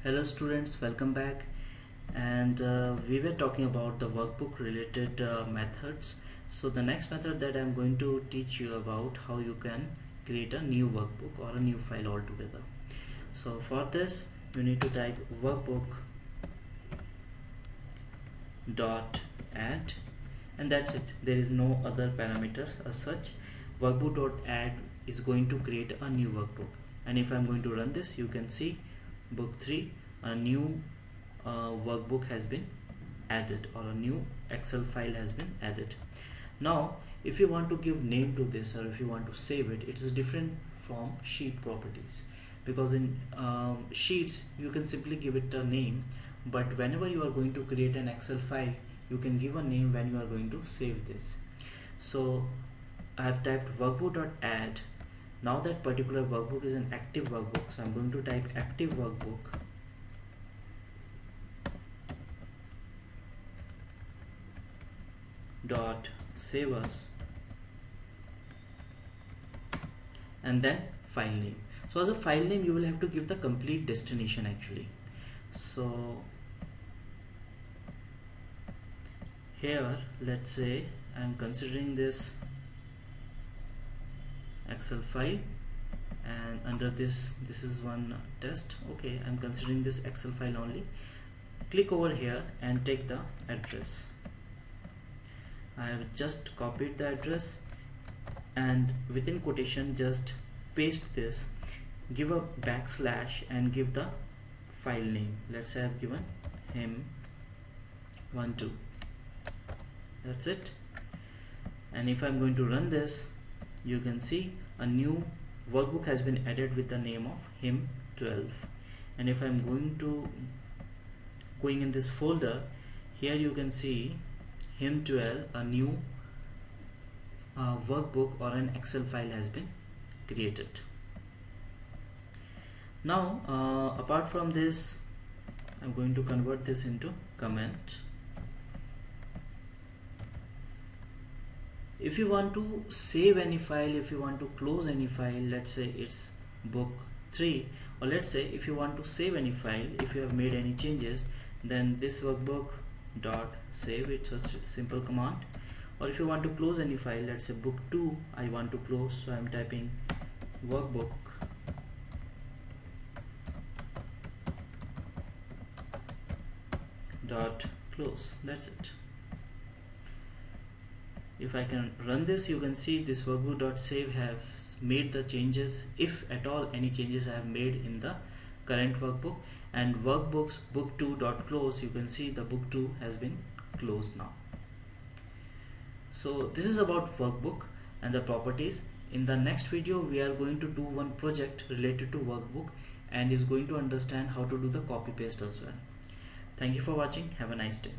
Hello students, welcome back. And we were talking about the workbook related methods. So the next method that I'm going to teach you about how you can create a new workbook or a new file altogether. So for this you need to type workbook dot add, and that's it. There is no other parameters as such. Workbook dot add is going to create a new workbook, and if I'm going to run this, you can see book 3, a new workbook has been added, or a new Excel file has been added. Now if you want to give name to this, or if you want to save it, it's different from sheet properties, because in sheets you can simply give it a name, but whenever you are going to create an Excel file, you can give a name when you are going to save this. So I have typed workbook.add. Now that particular workbook is an active workbook, so I'm going to type active workbook dot save as, and then file name. So as a file name you will have to give the complete destination actually. So here let's say I'm considering this Excel file, and under this is one test. Okay, I'm considering this Excel file only. Click over here and take the address. I have just copied the address, and within quotation just paste this, give a backslash and give the file name. Let's say I've given him12. That's it. And if I'm going to run this, you can see a new workbook has been added with the name of him12. And if I'm going in this folder, here you can see him12, a new workbook or an Excel file has been created. Now apart from this, I'm going to convert this into comment. If you want to save any file, if you want to close any file, let's say it's book 3, or let's say if you want to save any file, if you have made any changes, then this workbook dot save, it's a simple command. Or if you want to close any file, let's say book 2 I want to close, so I'm typing workbook dot close. That's it. If I can run this, you can see this workbook.save has made the changes, if at all any changes I have made in the current workbook. And workbooks book2.close, you can see the book 2 has been closed now. So this is about workbook and the properties. In the next video we are going to do one project related to workbook, and is going to understand how to do the copy paste as well. Thank you for watching. Have a nice day.